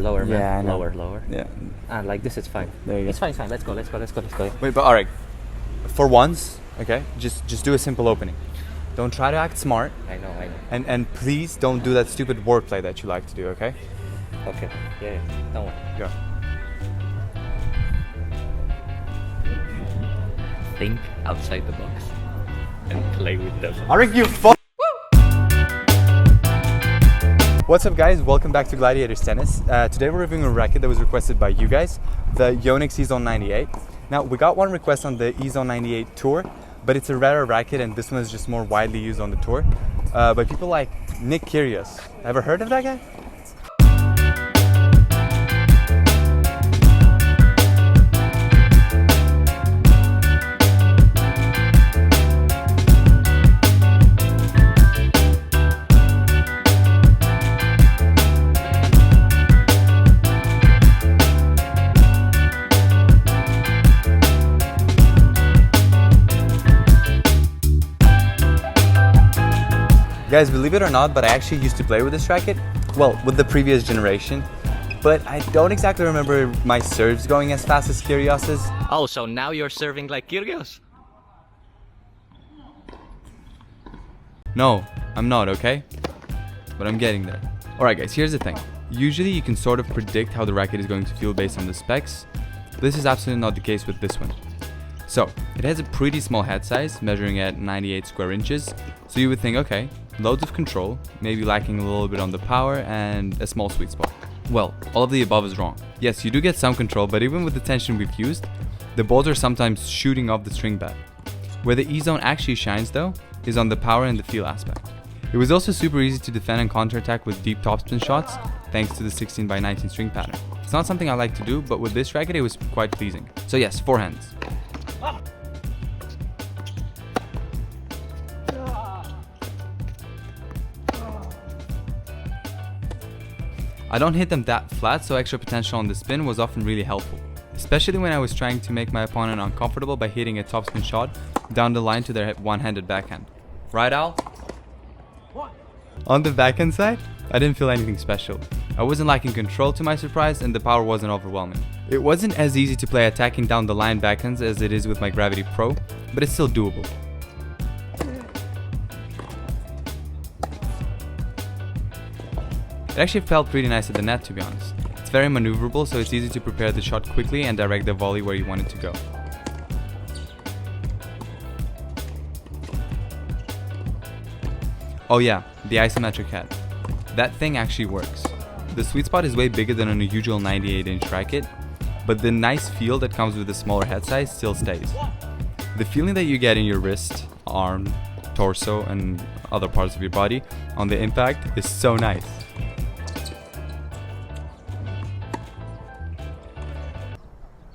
Lower, man. Yeah, I know. Lower. Yeah. And like this, it's fine. There you go. It's fine. Let's go. Wait, but Areg, for once, okay, just do a simple opening. Don't try to act smart. I know. And please don't do that stupid wordplay that you like to do, okay? Okay. Yeah. Don't worry. Go. Think outside the box and play with them. Areg, you fuck. What's up, guys? Welcome back to Gladiators Tennis. Today we're reviewing a racket that was requested by you guys, the Yonex Ezone 98. Now, we got one request on the Ezone 98 tour, but it's a rarer racket and this one is just more widely used on the tour by people like Kyrgios. Ever heard of that guy? Guys, believe it or not, but I actually used to play with this racket. Well, with the previous generation. But I don't exactly remember my serves going as fast as Kyrgios's. Oh, so now you're serving like Kyrgios? No, I'm not, okay? But I'm getting there. Alright guys, here's the thing. Usually you can sort of predict how the racket is going to feel based on the specs. This is absolutely not the case with this one. So, it has a pretty small head size, measuring at 98 square inches. So you would think, okay, loads of control, maybe lacking a little bit on the power, and a small sweet spot. Well, all of the above is wrong. Yes, you do get some control, but even with the tension we've used, the balls are sometimes shooting off the string pad. Where the Ezone actually shines though, is on the power and the feel aspect. It was also super easy to defend and counterattack with deep topspin shots, thanks to the 16x19 string pattern. It's not something I like to do, but with this racket it was quite pleasing. So yes, forehands. I don't hit them that flat, so extra potential on the spin was often really helpful. Especially when I was trying to make my opponent uncomfortable by hitting a topspin shot down the line to their one-handed backhand. Right, Al? On the backhand side, I didn't feel anything special. I wasn't lacking control to my surprise, and the power wasn't overwhelming. It wasn't as easy to play attacking down the line backhands as it is with my Gravity Pro, but it's still doable. It actually felt pretty nice at the net, to be honest. It's very maneuverable, so it's easy to prepare the shot quickly and direct the volley where you want it to go. Oh yeah, the isometric head. That thing actually works. The sweet spot is way bigger than on a usual 98-inch racket, but the nice feel that comes with the smaller head size still stays. The feeling that you get in your wrist, arm, torso, and other parts of your body on the impact is so nice.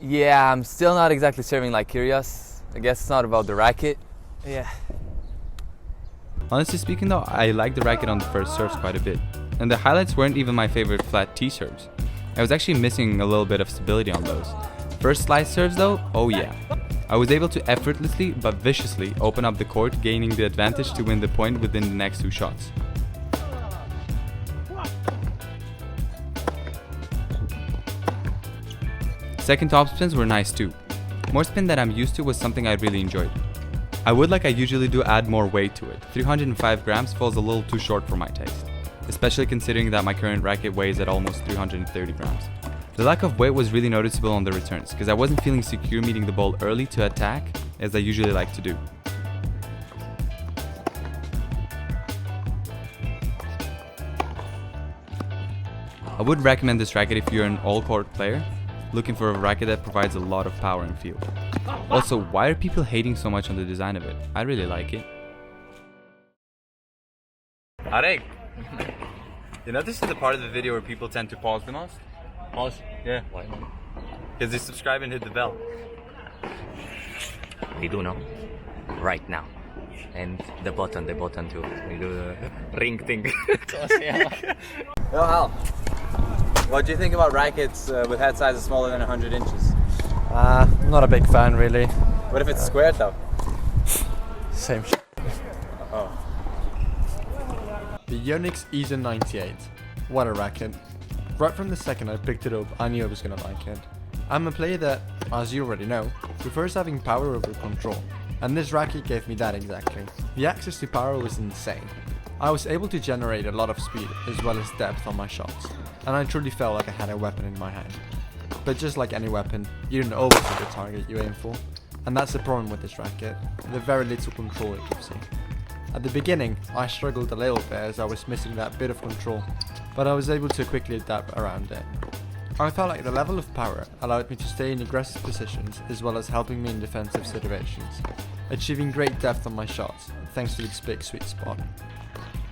Yeah, I'm still not exactly serving like Kyrgios. I guess it's not about the racket. Yeah. Honestly speaking though, I like the racket on the first serves quite a bit. And the highlights weren't even my favorite flat T serves. I was actually missing a little bit of stability on those. First slice serves though, oh yeah. I was able to effortlessly but viciously open up the court, gaining the advantage to win the point within the next two shots. Second topspins were nice too. More spin that I'm used to was something I really enjoyed. I would, like I usually do, add more weight to it. 305 grams falls a little too short for my taste, especially considering that my current racket weighs at almost 330 grams. The lack of weight was really noticeable on the returns, because I wasn't feeling secure meeting the ball early to attack, as I usually like to do. I would recommend this racket if you're an all-court player, looking for a racket that provides a lot of power and feel. Also, why are people hating so much on the design of it? I really like it. Areg! You know this is the part of the video where people tend to pause the most? Pause? Yeah. Why not? Because they subscribe and hit the bell. We do now. Right now. And the button too. We do the ring thing. Yo, Al. What do you think about rackets with head sizes smaller than 100 inches? I'm not a big fan, really. What if it's squared though? Same shit. Oh. The Yonex Ezone 98. What a racket. Right from the second I picked it up, I knew I was gonna like it. I'm a player that, as you already know, prefers having power over control, and this racket gave me that exactly. The access to power was insane. I was able to generate a lot of speed as well as depth on my shots, and I truly felt like I had a weapon in my hand. But just like any weapon, you don't always hit the target you aim for, and that's the problem with this racket, the very little control it gives you. At the beginning, I struggled a little bit as I was missing that bit of control, but I was able to quickly adapt around it. I felt like the level of power allowed me to stay in aggressive positions as well as helping me in defensive situations, achieving great depth on my shots thanks to its big sweet spot.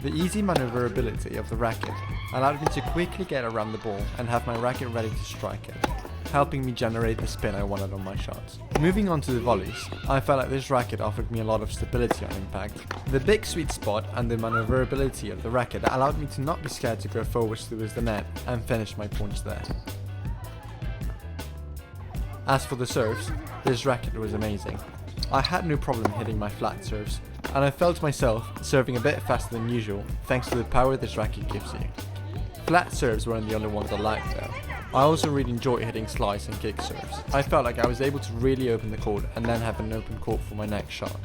The easy maneuverability of the racket allowed me to quickly get around the ball and have my racket ready to strike it, helping me generate the spin I wanted on my shots. Moving on to the volleys, I felt like this racket offered me a lot of stability on impact. The big sweet spot and the maneuverability of the racket allowed me to not be scared to go forwards towards the net and finish my points there. As for the serves, this racket was amazing. I had no problem hitting my flat serves, and I felt myself serving a bit faster than usual thanks to the power this racket gives you. Flat serves weren't the only ones I liked though. I also really enjoyed hitting slice and kick serves. I felt like I was able to really open the court and then have an open court for my next shot.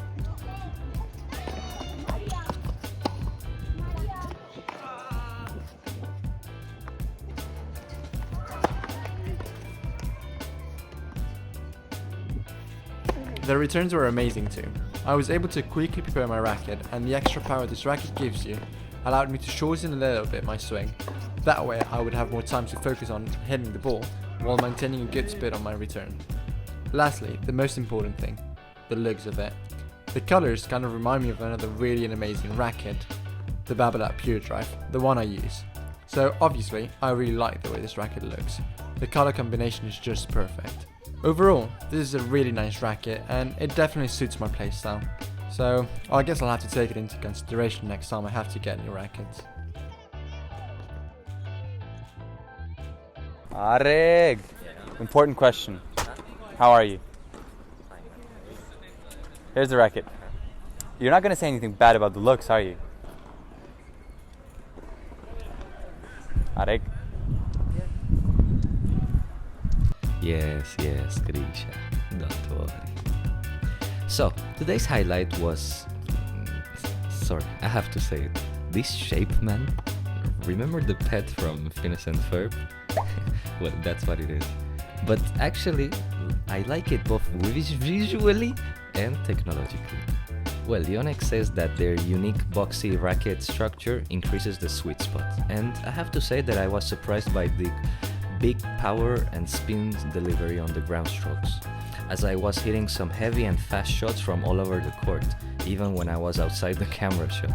The returns were amazing too. I was able to quickly prepare my racket, and the extra power this racket gives you allowed me to shorten a little bit my swing. That way I would have more time to focus on hitting the ball while maintaining a good spin on my return. Lastly, the most important thing, the looks of it. The colors kind of remind me of another really amazing racket, the Babolat Pure Drive, the one I use. So obviously I really like the way this racket looks. The color combination is just perfect. Overall, this is a really nice racket and it definitely suits my playstyle. So I guess I'll have to take it into consideration next time I have to get new rackets. Areg! Important question. How are you? Here's the racket. You're not going to say anything bad about the looks, are you? Areg? Yes, Grisha, don't worry. So, today's highlight was... sorry, I have to say it. This shape, man. Remember the pet from Phineas and Ferb? Well, that's what it is. But actually, I like it both visually and technologically. Well, Yonex says that their unique boxy racket structure increases the sweet spot. And I have to say that I was surprised by the big power and spin delivery on the ground strokes, as I was hitting some heavy and fast shots from all over the court, even when I was outside the camera shot.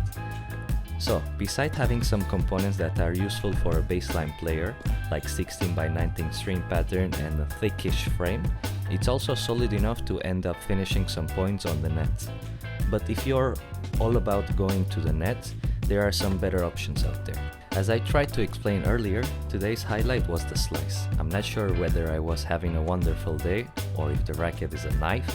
So, besides having some components that are useful for a baseline player, like 16 by 19 string pattern and a thickish frame, it's also solid enough to end up finishing some points on the net. But if you're all about going to the net, there are some better options out there. As I tried to explain earlier, today's highlight was the slice. I'm not sure whether I was having a wonderful day or if the racket is a knife,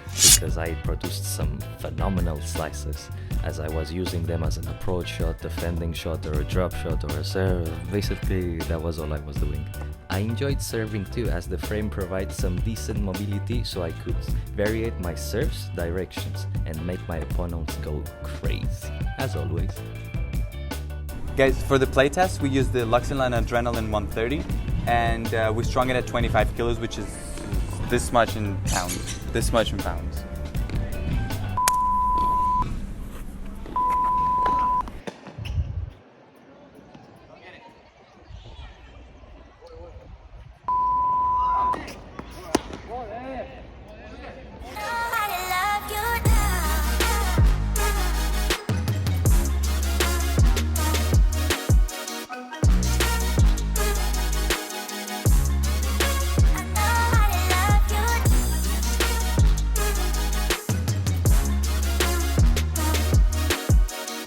because I produced some phenomenal slices, as I was using them as an approach shot, defending shot, or a drop shot, or a serve. Basically, that was all I was doing. I enjoyed serving too, as the frame provides some decent mobility, so I could variate my serves directions and make my opponents go crazy, as always. Guys, for the playtest, we used the Luxinline Adrenaline 130, and we strung it at 25 kilos, which is this much in pounds.